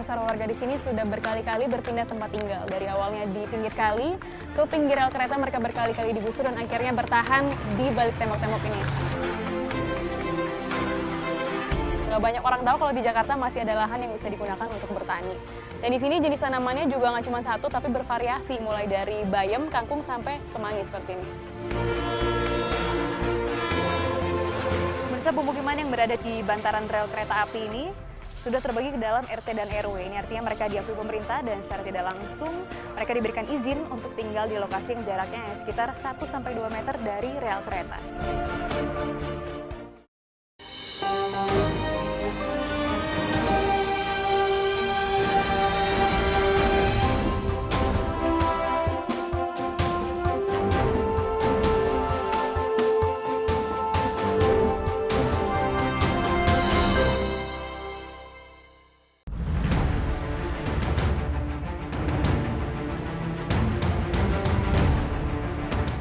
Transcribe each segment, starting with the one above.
besar warga di sini sudah berkali-kali berpindah tempat tinggal. Dari awalnya di pinggir kali, ke pinggir rel kereta mereka berkali-kali digusur dan akhirnya bertahan di balik tembok-tembok ini. Nggak banyak orang tahu kalau di Jakarta masih ada lahan yang bisa digunakan untuk bertani. Dan di sini jenis tanamannya juga nggak cuma satu, tapi bervariasi, mulai dari bayam, kangkung, sampai kemangi seperti ini. Pemukiman yang berada di bantaran rel kereta api ini sudah terbagi ke dalam RT dan RW. Ini artinya mereka diakui pemerintah dan secara tidak langsung mereka diberikan izin untuk tinggal di lokasi yang jaraknya sekitar 1-2 meter dari rel kereta.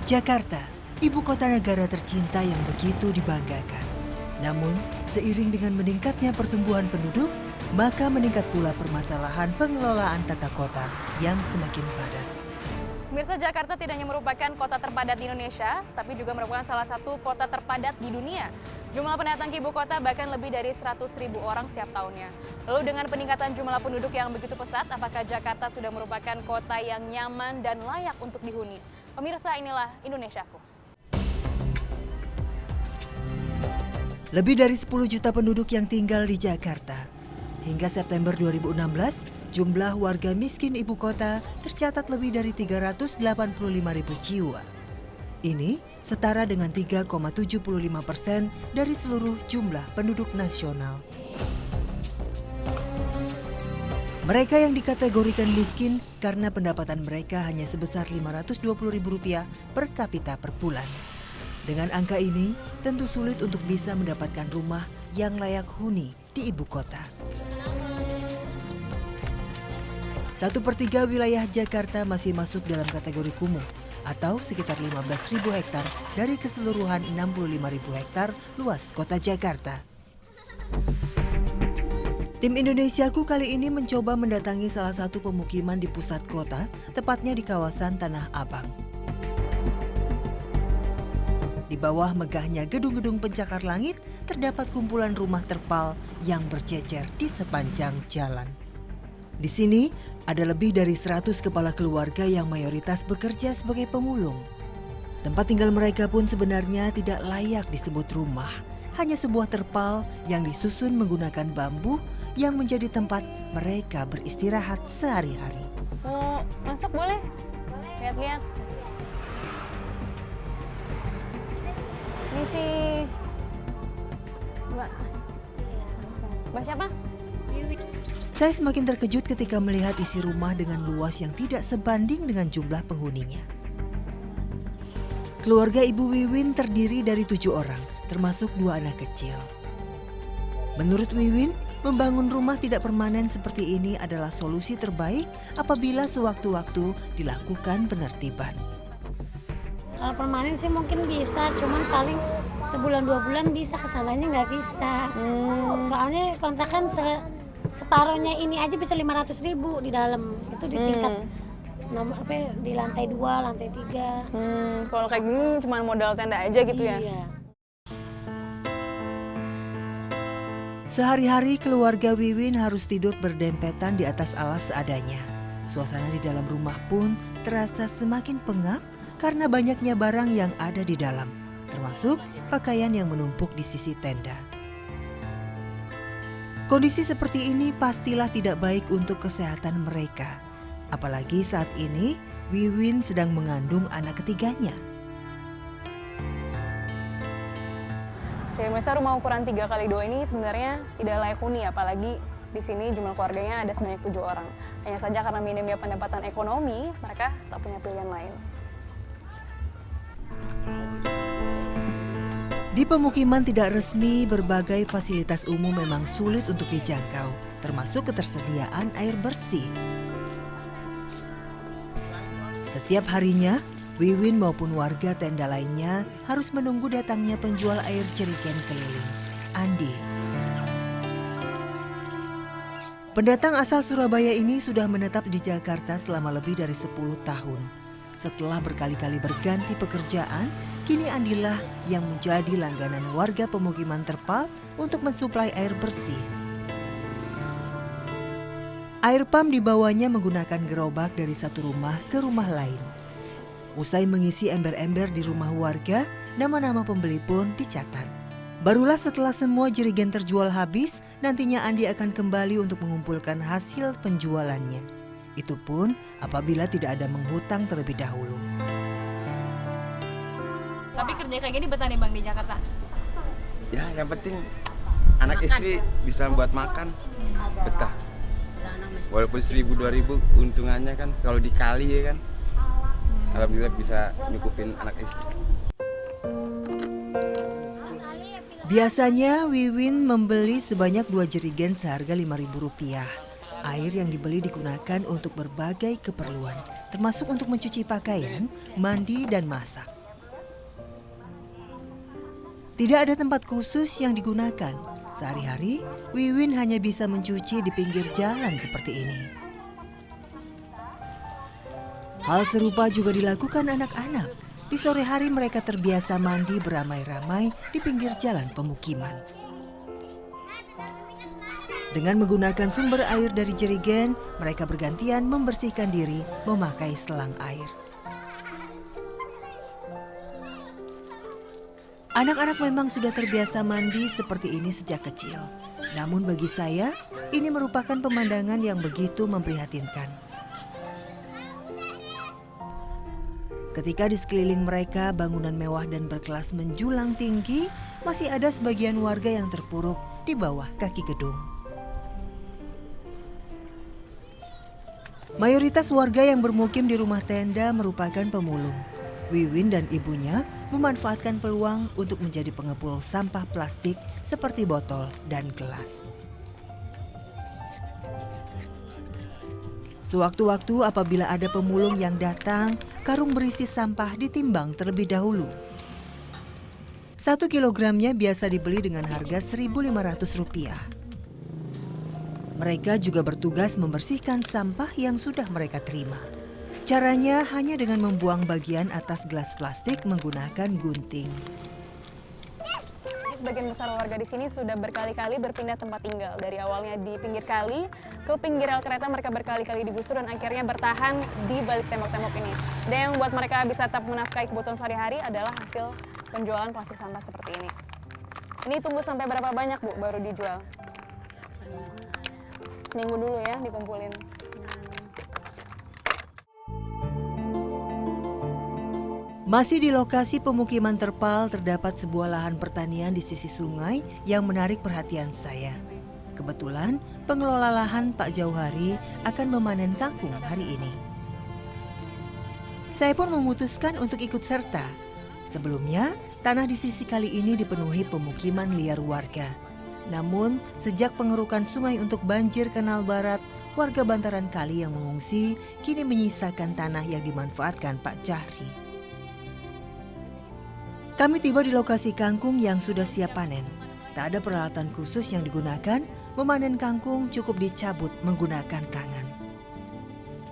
Jakarta, ibu kota negara tercinta yang begitu dibanggakan. Namun, seiring dengan meningkatnya pertumbuhan penduduk, maka meningkat pula permasalahan pengelolaan tata kota yang semakin padat. Pemirsa, Jakarta tidak hanya merupakan kota terpadat di Indonesia, tapi juga merupakan salah satu kota terpadat di dunia. Jumlah pendatang ke ibu kota bahkan lebih dari 100.000 orang setiap tahunnya. Lalu dengan peningkatan jumlah penduduk yang begitu pesat, apakah Jakarta sudah merupakan kota yang nyaman dan layak untuk dihuni? Pemirsa, inilah Indonesiaku. Lebih dari 10 juta penduduk yang tinggal di Jakarta. Hingga September 2016, jumlah warga miskin ibu kota tercatat lebih dari 385.000 jiwa. Ini setara dengan 3,75% dari seluruh jumlah penduduk nasional. Mereka yang dikategorikan miskin karena pendapatan mereka hanya sebesar Rp520.000 per kapita per bulan. Dengan angka ini, tentu sulit untuk bisa mendapatkan rumah yang layak huni di ibu kota. 1/3 wilayah Jakarta masih masuk dalam kategori kumuh, atau sekitar 15.000 hektar dari keseluruhan 65.000 hektar luas kota Jakarta. Tim Indonesiaku kali ini mencoba mendatangi salah satu pemukiman di pusat kota, tepatnya di kawasan Tanah Abang. Di bawah megahnya gedung-gedung pencakar langit, terdapat kumpulan rumah terpal yang bercecer di sepanjang jalan. Di sini, ada lebih dari 100 kepala keluarga yang mayoritas bekerja sebagai pemulung. Tempat tinggal mereka pun sebenarnya tidak layak disebut rumah, hanya sebuah terpal yang disusun menggunakan bambu yang menjadi tempat mereka beristirahat sehari-hari. Mau masuk boleh? Lihat-lihat. Ini si Mbak siapa? Saya semakin terkejut ketika melihat isi rumah dengan luas yang tidak sebanding dengan jumlah penghuninya. Keluarga Ibu Wiwin terdiri dari 7 orang, termasuk 2 anak kecil. Menurut Wiwin, membangun rumah tidak permanen seperti ini adalah solusi terbaik apabila sewaktu-waktu dilakukan penertiban. Kalau permanen sih mungkin bisa, cuman paling sebulan 2 bulan bisa, kesananya nggak bisa. Soalnya kontrakan separohnya ini aja bisa 500.000 di dalam, itu di tingkat di lantai 2, lantai 3. Kalau kayak gini cuma modal tenda aja gitu ya? Iya. Sehari-hari keluarga Wiwin harus tidur berdempetan di atas alas seadanya. Suasana di dalam rumah pun terasa semakin pengap karena banyaknya barang yang ada di dalam, termasuk pakaian yang menumpuk di sisi tenda. Kondisi seperti ini pastilah tidak baik untuk kesehatan mereka. Apalagi saat ini Wiwin sedang mengandung anak ketiganya. Oke, misal rumah ukuran 3x2 ini sebenarnya tidak layak huni, apalagi di sini jumlah keluarganya ada sebanyak 7 orang. Hanya saja karena minimnya pendapatan ekonomi, mereka tak punya pilihan lain. Di pemukiman tidak resmi, berbagai fasilitas umum memang sulit untuk dijangkau, termasuk ketersediaan air bersih. Setiap harinya, Wiwin maupun warga tenda lainnya harus menunggu datangnya penjual air jerigen keliling, Andi. Pendatang asal Surabaya ini sudah menetap di Jakarta selama lebih dari 10 tahun. Setelah berkali-kali berganti pekerjaan, kini Andilah yang menjadi langganan warga pemukiman terpal untuk mensuplai air bersih. Air pam dibawanya menggunakan gerobak dari satu rumah ke rumah lain. Usai mengisi ember-ember di rumah warga, nama-nama pembeli pun dicatat. Barulah setelah semua jerigen terjual habis, nantinya Andi akan kembali untuk mengumpulkan hasil penjualannya. Itu pun apabila tidak ada menghutang terlebih dahulu. Tapi kerja kayak gini betah nih Bang di Jakarta? Ya, yang penting anak istri bisa buat makan, betah. Walaupun 1.000-2.000 untungannya kan, kalau dikali ya kan, alhamdulillah bisa nyukupin anak istri. Biasanya Wiwin membeli sebanyak 2 jerigen seharga Rp5.000. Air yang dibeli digunakan untuk berbagai keperluan, termasuk untuk mencuci pakaian, mandi, dan masak. Tidak ada tempat khusus yang digunakan. Sehari-hari, Wiwin hanya bisa mencuci di pinggir jalan seperti ini. Hal serupa juga dilakukan anak-anak. Di sore hari mereka terbiasa mandi beramai-ramai di pinggir jalan pemukiman. Dengan menggunakan sumber air dari jerigen, mereka bergantian membersihkan diri memakai selang air. Anak-anak memang sudah terbiasa mandi seperti ini sejak kecil. Namun bagi saya, ini merupakan pemandangan yang begitu memprihatinkan. Ketika di sekeliling mereka bangunan mewah dan berkelas menjulang tinggi, masih ada sebagian warga yang terpuruk di bawah kaki gedung. Mayoritas warga yang bermukim di rumah tenda merupakan pemulung. Wiwin dan ibunya memanfaatkan peluang untuk menjadi pengepul sampah plastik seperti botol dan gelas. Sewaktu-waktu apabila ada pemulung yang datang, karung berisi sampah ditimbang terlebih dahulu. 1 kilogramnya biasa dibeli dengan harga Rp1.500. Mereka juga bertugas membersihkan sampah yang sudah mereka terima. Caranya hanya dengan membuang bagian atas gelas plastik menggunakan gunting. Sebagian besar warga di sini sudah berkali-kali berpindah tempat tinggal. Dari awalnya di pinggir kali ke pinggir rel kereta, mereka berkali-kali digusur dan akhirnya bertahan di balik tembok-tembok ini. Dan yang membuat mereka bisa tetap menafkahi kebutuhan sehari-hari adalah hasil penjualan plastik sampah seperti ini. Ini tunggu sampai berapa banyak Bu baru dijual? Seminggu dulu ya dikumpulin. Masih di lokasi pemukiman terpal terdapat sebuah lahan pertanian di sisi sungai yang menarik perhatian saya. Kebetulan pengelola lahan Pak Jauhari akan memanen kangkung hari ini. Saya pun memutuskan untuk ikut serta. Sebelumnya, tanah di sisi kali ini dipenuhi pemukiman liar warga. Namun, sejak pengerukan sungai untuk banjir Kanal Barat, warga bantaran kali yang mengungsi kini menyisakan tanah yang dimanfaatkan Pak Jahri. Kami tiba di lokasi kangkung yang sudah siap panen. Tak ada peralatan khusus yang digunakan, memanen kangkung cukup dicabut menggunakan tangan.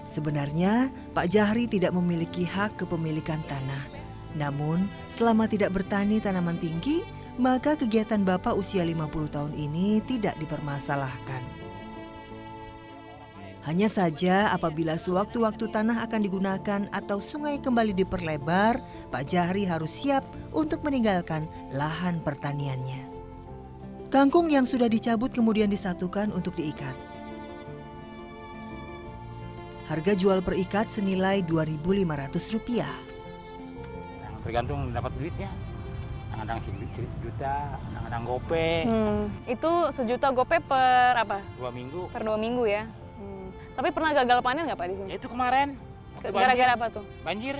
Sebenarnya, Pak Jahri tidak memiliki hak kepemilikan tanah. Namun, selama tidak bertani tanaman tinggi, maka kegiatan Bapak usia 50 tahun ini tidak dipermasalahkan. Hanya saja apabila sewaktu-waktu tanah akan digunakan atau sungai kembali diperlebar, Pak Jahri harus siap untuk meninggalkan lahan pertaniannya. Kangkung yang sudah dicabut kemudian disatukan untuk diikat. Harga jual per ikat senilai Rp2.500. Tergantung dapat duitnya. Kadang-kadang 1 juta, kadang-kadang gope. Itu 1 juta gope per apa? 2 minggu. Per 2 minggu ya. Tapi pernah gagal panen nggak Pak di sini? Ya itu kemarin. Gara-gara apa tuh? Banjir.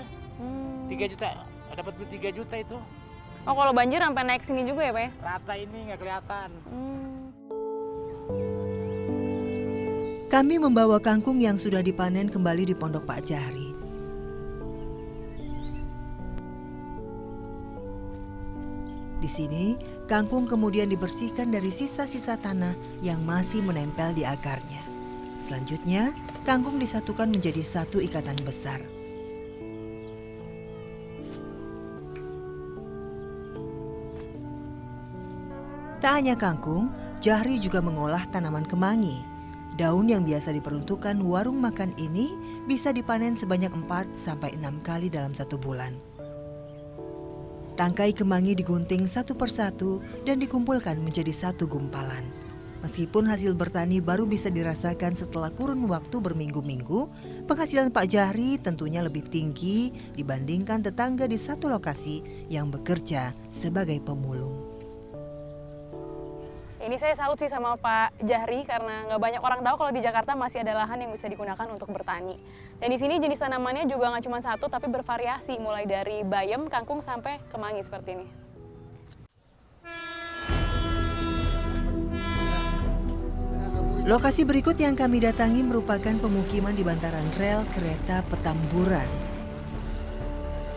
3 juta, dapat duit 3 juta itu. Oh kalau banjir sampai naik sini juga ya Pak ya? Rata ini nggak kelihatan. Kami membawa kangkung yang sudah dipanen kembali di pondok Pak Jahri. Di sini, kangkung kemudian dibersihkan dari sisa-sisa tanah yang masih menempel di akarnya. Selanjutnya, kangkung disatukan menjadi satu ikatan besar. Tak hanya kangkung, Jahri juga mengolah tanaman kemangi. Daun yang biasa diperuntukkan warung makan ini bisa dipanen sebanyak 4-6 kali dalam 1 bulan. Tangkai kemangi digunting satu persatu dan dikumpulkan menjadi satu gumpalan. Meskipun hasil bertani baru bisa dirasakan setelah kurun waktu berminggu-minggu, penghasilan Pak Jahri tentunya lebih tinggi dibandingkan tetangga di satu lokasi yang bekerja sebagai pemulung. Ini saya salut sih sama Pak Jahri karena nggak banyak orang tahu kalau di Jakarta masih ada lahan yang bisa digunakan untuk bertani. Dan di sini jenis tanamannya juga nggak cuma satu tapi bervariasi mulai dari bayam, kangkung sampai kemangi seperti ini. Lokasi berikut yang kami datangi merupakan pemukiman di bantaran rel kereta Petamburan.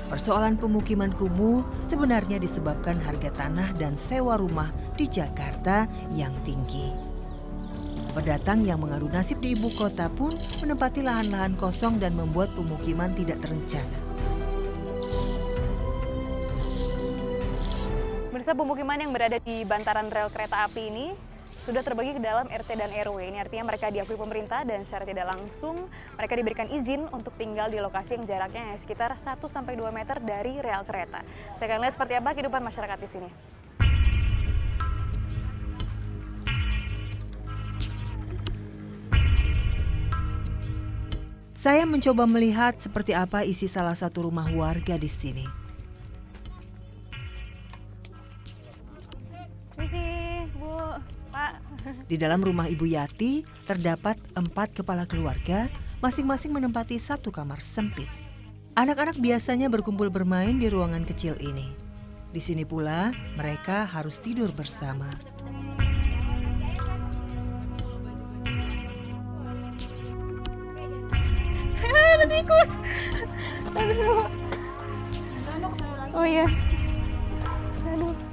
Persoalan pemukiman kumuh sebenarnya disebabkan harga tanah dan sewa rumah di Jakarta yang tinggi. Pendatang yang mengadu nasib di ibu kota pun menempati lahan-lahan kosong dan membuat pemukiman tidak terencana. Pemirsa, pemukiman yang berada di bantaran rel kereta api ini sudah terbagi ke dalam RT dan RW. Ini artinya mereka diakui pemerintah dan secara tidak langsung mereka diberikan izin untuk tinggal di lokasi yang jaraknya sekitar 1-2 meter dari rel kereta. Saya akan lihat seperti apa kehidupan masyarakat di sini. Saya mencoba melihat seperti apa isi salah satu rumah warga di sini. Misi, Bu, Pak. Di dalam rumah Ibu Yati terdapat 4 kepala keluarga, masing-masing menempati satu kamar sempit. Anak-anak biasanya berkumpul bermain di ruangan kecil ini. Di sini pula mereka harus tidur bersama. Ada tikus. Aduh. Oh iya. Aduh.